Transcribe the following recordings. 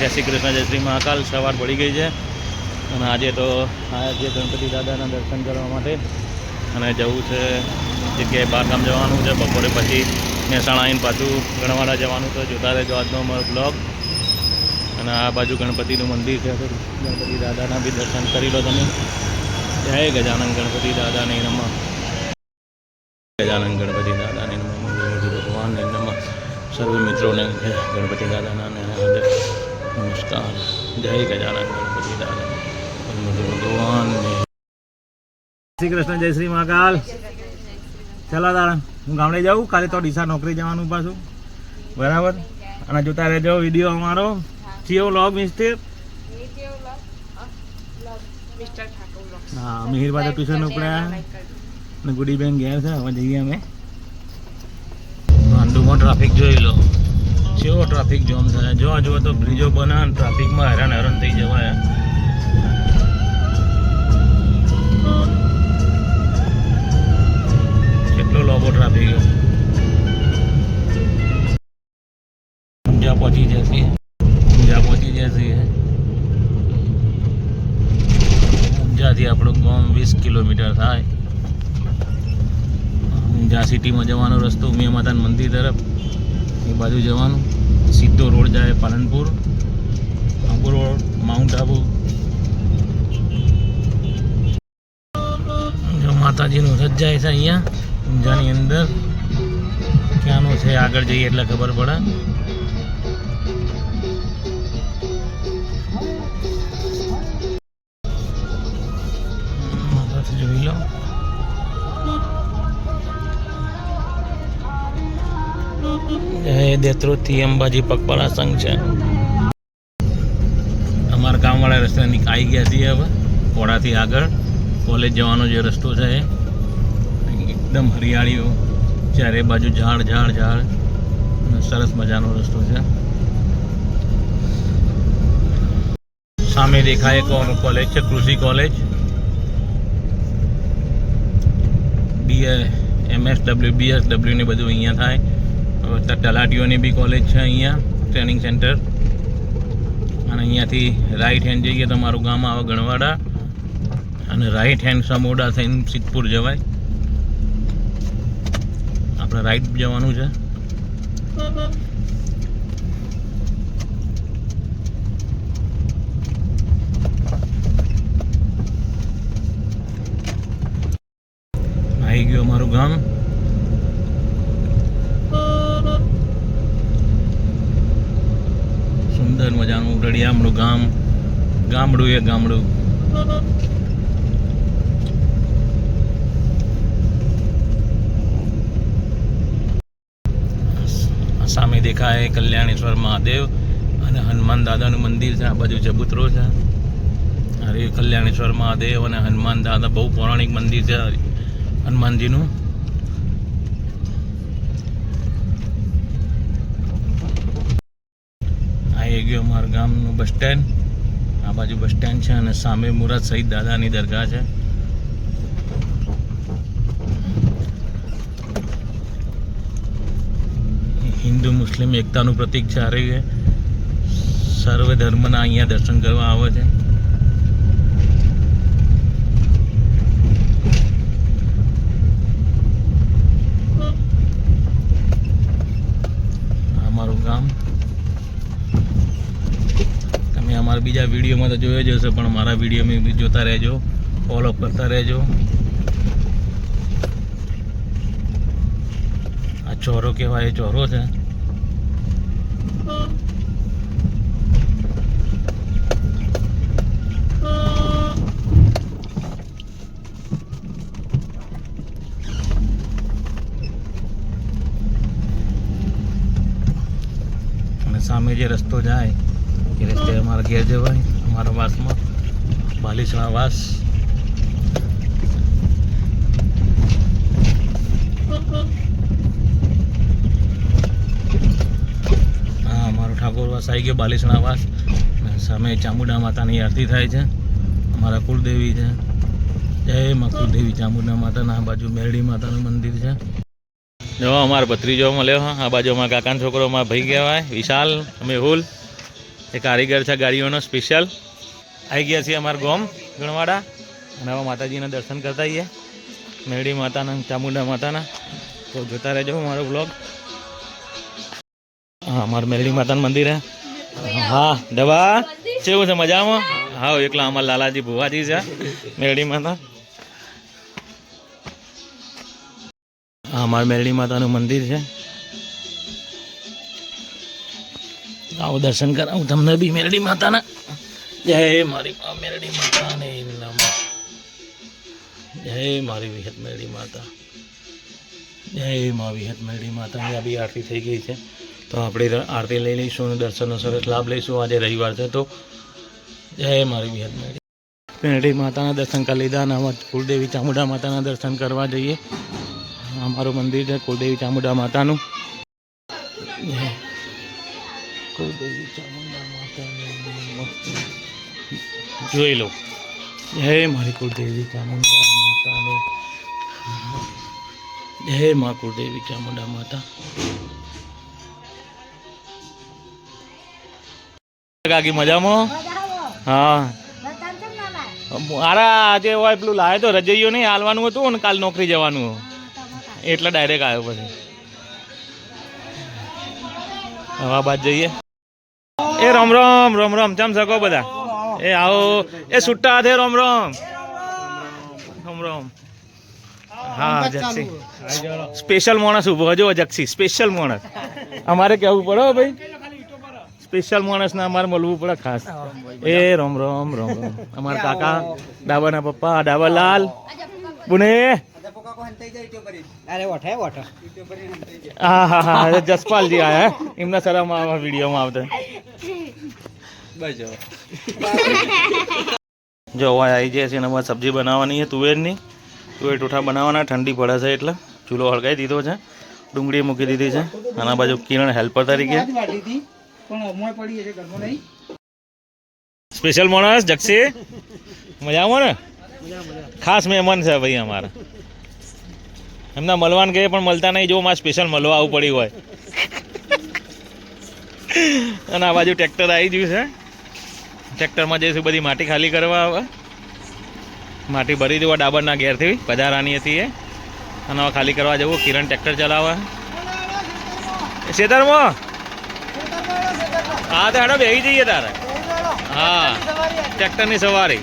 જય શ્રી કૃષ્ણ, જય શ્રી મહાકાલ. સવાર પડી ગઈ છે અને આજે તો આવ્યા છીએ ગણપતિ દાદાના દર્શન કરવા માટે અને જવું છે જગ્યાએ બહારગામ જવાનું છે. બપોરે પછી મહેસાણા આવીને પાછું ગણવાડા જવાનું છે. જોતા રહેજો આજનો અમારો બ્લોગ. અને આ બાજુ ગણપતિનું મંદિર છે તો ગણપતિ દાદાના બી દર્શન કરી લો તમે. જય ગજાનંદ ગણપતિ દાદાને નમઃ. ગજાનંદ ગણપતિ દાદાને નમઃ. ભગવાનને નમઃ. સર્વે મિત્રોને ગણપતિ દાદાના નમસ્કાર. જય ગજાનંદ ગણપતિ દાદા ભગવાનને. શ્રી કૃષ્ણ, જય શ્રી મહાકાલ. ચાલો તારા હું ગામડે જાઉં. કાલે તો ડીસા નોકરી જવાનું પાછું, બરાબર. અને જોતા રહેજો વિડીયો અમારો. Jio vlog mister. હા, મિહિર બાજુ ટ્યુશન ઉપડ્યા અને ગુડીબેન ઘેર છે. હવે જઈએ અમે. પાંડુમાં ટ્રાફિક જોઈ લો, કેવો ટ્રાફિક જામ થાય. જો તો બ્રિજો બના ટ્રાફિકમાં હેરાન થઈ જવાય. કેટલો લોબો ટ્રાફિક. ઊંઝા પહોંચી જશે. ઊંઝાથી આપણું ગામ 20 કિલોમીટર થાય. ઊંઝા સિટીમાં જવાનો રસ્તો ઉમિયા માતાના મંદિર તરફ એ બાજુ જવાનું. સીધો રોડ જાય પાલનપુર, આબુ રોડ, માઉન્ટ આબુ. માતાજીનું રથ જાય છે અહીંયા ઊંઝાની અંદર. ક્યાંનું છે આગળ જઈએ એટલે ખબર પડે. જોઈ લો. દેત્રોથી અંબાજી પગપાળા સંઘ છે. અમારા ગામવાળા રસ્તાની આવી ગયા છીએ હવે. પોળાથી આગળ કોલેજ જવાનો જે રસ્તો છે એ એકદમ હરિયાળીઓ, ચારે બાજુ ઝાડ સરસ મજાનો રસ્તો છે. સામે દેખાય કોલેજ છે, કૃષિ કોલેજ. MSW BSW ને બધું અહીંયા થાય. તલાટીઓની બી કોલેજ છે અહીંયા, ટ્રેનિંગ સેન્ટર. અને અહીંયાથી રાઈટ હેન્ડ જઈએ તો મારું ગામ આવે ગણવાડા, અને રાઈટ હેન્ડ સમોડા થઈને સિદ્ધપુર જવાય. આપણે રાઈટ જવાનું છે. આવી ગયું અમારું ગામ. સુંદર મજાનું રળિયામણું ગામડું એ ગામડું. સામે દેખાય કલ્યાણેશ્વર મહાદેવ અને હનુમાન દાદાનું મંદિર છે. આ બાજુ ચબૂતરો છે. અરે કલ્યાણેશ્વર મહાદેવ અને હનુમાન દાદા બહુ પૌરાણિક મંદિર છે હનુમાનજીનું. આવી ગયું અમારા ગામનું બસ સ્ટેન્ડ. આ બાજુ બસ સ્ટેન્ડ છે અને સામે મુરાદ શહીદ દાદાની દરગાહ છે. હિન્દુ મુસ્લિમ એકતાનું પ્રતીક છે. આ સર્વ ધર્મના અહીંયા દર્શન કરવા આવે છે. અમારું ગામ તમે અમારા બીજા વિડીયોમાં તો જોયો જ હશે, પણ મારા વિડીયોમાં બી જોતા રહેજો, ફોલો કરતા રહેજો. આ ચોરો કહેવાય, એ ચોરો છે. સામે જે રસ્તો જાય એ રસ્તે અમારા ઘેર જવાય. અમારા વાસમાં બાલીસણા વાસ. હા, અમારો ઠાકોર વાસ આવી ગયો, બાલીસણા વાસ. સામે ચામુંડા માતાની આરતી થાય છે. અમારા કુળદેવી છે. જય માં કુળદેવી ચામુંડા માતાના. આ બાજુ મેરડી માતાનું મંદિર છે. જો અમારો ભત્રીજો મળ્યો. આ બાજુ અમારા કાકાનો છોકરો, અમારા ભાઈ કહેવાય વિશાલ, મેહુલ. એ કારીગર છે ગાડીઓનો સ્પેશિયલ. આવી ગયા છીએ અમારા ગોમ ગણવાડા અને હવે માતાજીના દર્શન કરતા આવીએ મેરડી માતાના ચામુંડા માતાના. તો જોતા રહેજો મારો બ્લોગ. હા અમારું મેરડી માતાનું મંદિર હે. હા દવા કેવું છે મજામાં? હા એકલા અમારા લાલાજી ભુવાજી છે મેરડી માતા. હા અમારું મેરડી માતાનું મંદિર છે. આવો દર્શન કરાવું તમને બી મેરડી માતાના. જય મારી મેરડી માતાને નમઃ. જય મારી વિહત મેરડી માતા. જય મા વિહત મેરડી માતા. અહીંયા બી આરતી થઈ ગઈ છે તો આપણે આરતી લઈ લઈશું અને દર્શનનો સરસ લાભ લઈશું. આજે રવિવાર છે તો જય મારી વિહત મેરડી માતાના દર્શન કરી લીધા અને હવે કુલદેવી ચામુંડા માતાના દર્શન કરવા જઈએ. અમારું મંદિર છે કુલદેવી ચામુંડા માતાનું. કુલદેવી ચામુંડા માતાનું જોઈ લો. જય મારી કુલદેવી ચામુંડા માતાને. જય મા કુલદેવી ચામુંડા માતા. કાકી મજામાં? હા મારા આજે હોય પેલું લાવે તો રજૈયો નહીં હાલવાનું હતું ને કાલ નોકરી જવાનું એટલે ડાયરેક્ટ આવ્યો. પછી હવા બાદ જઈએ. એ રામ રામ રામ રામ ચમ શકો બધા. એ આવો એ સુટ્ટા હાથે રામ રામ રામ રામ. હા જક્ષી સ્પેશિયલ માણસ ઉભો જો જક્ષી સ્પેશિયલ માણસ અમારે કહેવું પડે ભાઈ. સ્પેશિયલ માણસને અમારે મળવું પડે ખાસ. એ રામ રામ રામ રામ. અમારા કાકા ડાબાના પપ્પા ડાબાલાલ પુણે. હા હા હા જસપાલજી આયા એમના સરામાં વિડીયોમાં આવતા. જો આવી જાય છે અમારે સબ્જી બનાવવાની છે તુવેરની. તુવેર ટોઠા બનાવવાના. ઠંડી પડે છે એટલે ચૂલો હળગાવી દીધો છે. ડુંગળી મૂકી દીધી છે. આના બાજુ કિરણ હેલ્પર તરીકે. સ્પેશિયલ માણસ જક્ષી મજામાં ને? ખાસ મહેમાન છે ભાઈ અમારા. એમના મળવાનું કહે પણ મળતા નહીં. જો મારે સ્પેશિયલ મળવા આવવું પડ્યું હોય. અને આ બાજુ ટ્રેક્ટર આવી ગયું છે. ટ્રેક્ટરમાં જઈશું બધી માટી ખાલી કરવા. આવે માટી ભરી દેવા ડાબરના ઘેરથી પધારાની હતી એ. અને હવે ખાલી કરવા જવું. કિરણ ટ્રેક્ટર ચલાવે ખેતરમાં. હા તો હેડો બેસી જઈએ તારે. હા ટ્રેક્ટરની સવારી.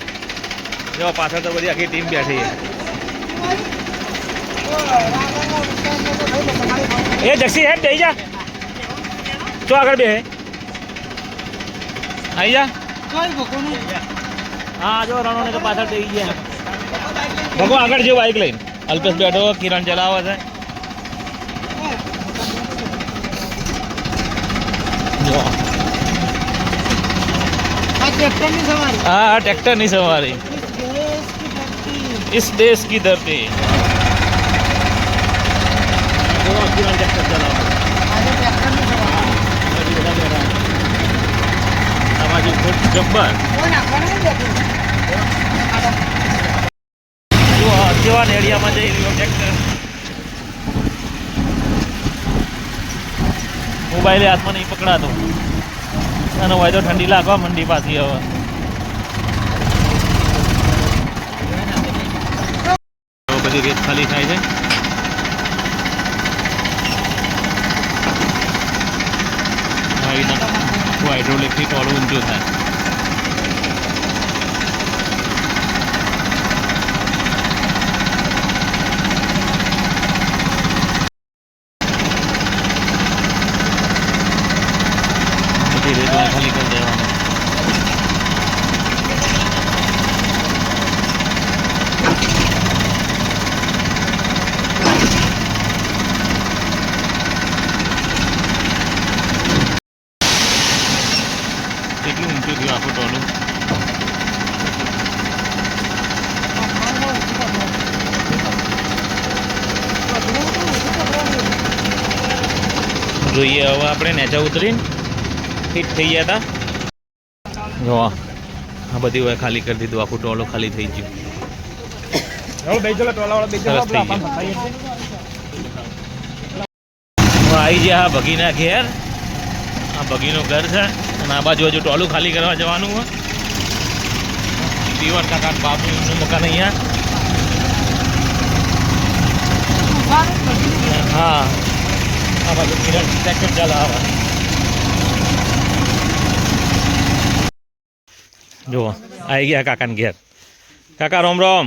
જો પાછળ તો બધી આખી ટીમ બેઠી છે. એ જક્ષી હેડ બેસી જા. જો આગળ બે આવી જા. હા જો રણોને તો પાછળ બેસી ગયા. ભગો આગળ જેવું બાઈક લઈને. અલ્પેશ બેઠો કિરણ ચલાવે છે. हाँ ट्रैक्टर नहीं सवारी इस देश की धरती. जब्बर કેવા નેડિયામાં જઈ રહ્યો ટ્રેક્ટર. મોબાઈલ હાથમાં નહીં પકડાતો અને હોય તો ઠંડી લાગવા મંડી પાછી. હવે બધી રેત ખાલી થાય છે. હાઇડ્રોલિકથી ટોળું ઊંચું થાય. ખાલી કરી દેવાનું. કેટલું ઊંચું થયું આખું ટોલું. જોઈએ હવે આપણે નેચા ઉતરીને ફિટ થઈ ગયા હતા. જો આ બધી હોય ખાલી કરી દીધું. આખું ટોલો ખાલી થઈ ગયું. આવી ગયા ભગીના ઘેર આ બગીનું ઘર છે અને આ બાજુ હજુ ટોલું ખાલી કરવા જવાનું હોય. દીવન કાકા બાપુનું મકાન અહીંયા. હા આ બાજુ કિરણ ટ્રેક્ટર ચલાવે. જુઓ આવી ગયા કાકાને ઘેર. કાકા રોમ રોમ.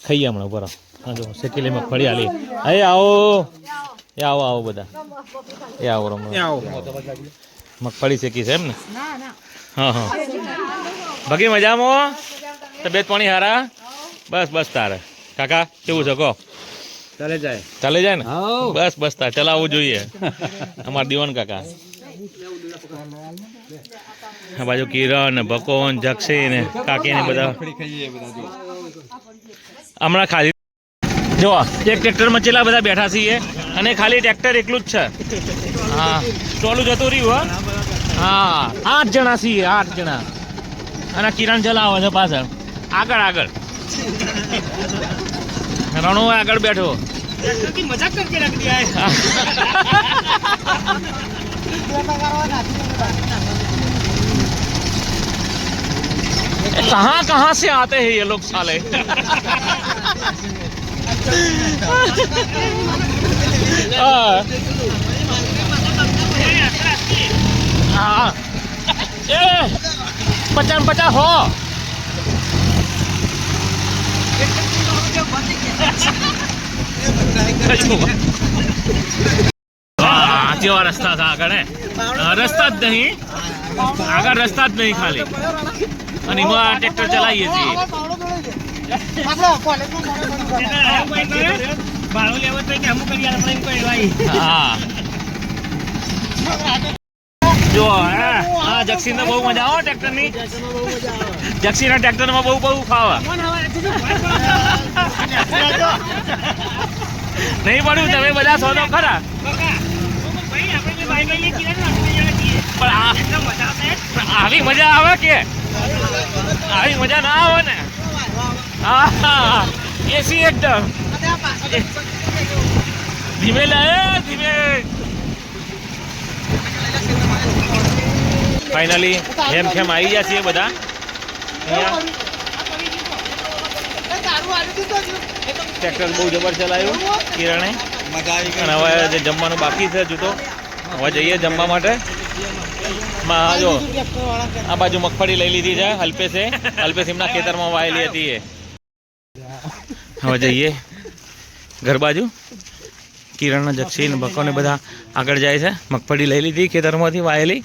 ખાઈએ હમણાં ઉપર. હા જો શેકેલી મગફળી આલી. એ આવો એ આવો આવો બધા એ આવો રોમ મગફળી શેકી છે એમ ને? હા હા બાકી મજામાં? તબિયત પાણી હારા? બસ બસ તારે કાકા કેવું છે કહો? ચાલે જાય ને? બસ બસ તાર ચલાવવું જોઈએ અમારા દીવાન કાકા. આ બાજુ કિરણ ને ભકોન જક્ષી ને કાકી ને બધા હમણાં ખાલી જો એક ટ્રેક્ટરમાં ચેલા બધા બેઠા છીએ અને ખાલી ટ્રેક્ટર એકલું જ છે. હા ટોલું જતું રહ્યું. હા 8 જણા છીએ 8 જણા અને કિરણ ચલાવે છે પાછળ. આગળ આગળ રણો આગળ બેઠો. મજાક કરકે રખ દિયા कहाँ कहाँ से आते हैं ये लोग साले. हाँ 50 हो. જેવા રસ્તા હતા આગળ રસ્તા જ નહીં આગળ રસ્તા જ નહીં ખાલી અને એમાં ટ્રેક્ટર ચલાવીએ છીએ. હા જો હા જક્ષીને બહુ મજા આવે ટ્રેક્ટરની. જક્ષીના ટ્રેક્ટરમાં બહુ બહુ ખાવા નહીં પડ્યું. તમે બધા છો તો ખરા પણ આવી મજા આવે કે આવી મજા ના આવે ને? હા એસી એકદમ ધીમે લે ધીમે. ફાઇનલી હેમ ખેમ આવી ગયા છીએ બધા અહીંયા. ટ્રેક્ટર બહુ જબર ચલાવ્યું કિરણે અને હવે જમવાનું બાકી છે હજુ તો. હવે જઈએ જમવા માટે. જો આ બાજુ મગફળી લઈ લીધી છે અલ્પેશે. અલ્પેશ એમના ખેતરમાં વાયેલી હતી એ. હવે જઈએ ઘર બાજુ. કિરણના જક્ષી ને બકોને બધા આગળ જાય છે. મગફળી લઈ લીધી ખેતરમાંથી વાયેલી.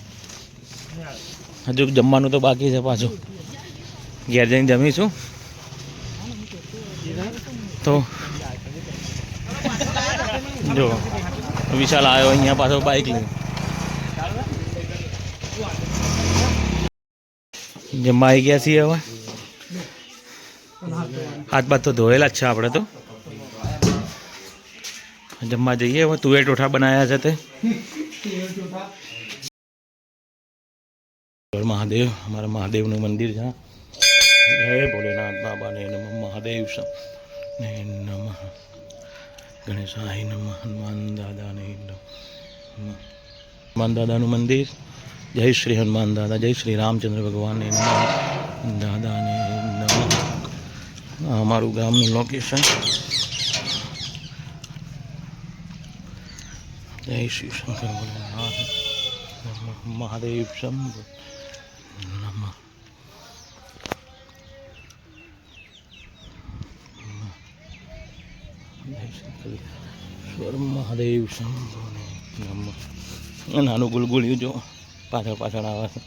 હજુ જમવાનું તો બાકી છે પાછું. ઘેર જઈને જમીશું તો. જો વિશાલ આવ્યો અહીંયા પાછો બાઇક લઈને. જમવા આવી ગયા છીએ. હવે હાથ બાથ તો ધોયેલા જ છે આપણે તો. જમવા જઈએ હવે. તુવેર ટોઠા બનાવ્યા છે તે. મહાદેવ અમારા મહાદેવનું મંદિર છે. જય ભોલેનાથ બાબાને નમઃ. મહાદેવ ને નમઃ. ગણેશાય નમઃ. હનુમાન દાદાને નમઃ. હનુમાન દાદાનું મંદિર. જય શ્રી હનુમાન દાદા. જય શ્રી રામચંદ્ર ભગવાનને નમઃ. દાદાને નમઃ. અમારું ગામનું લોકેશન. જય શ્રી શંકર ભોલેનાથ નમઃ. મહાદેવ શંભુ નમઃ. સ્વર મહાદેવ શંભુ નમઃ. નાનું ગુલગુલિયું જો પાછળ પાછળ આવે છે.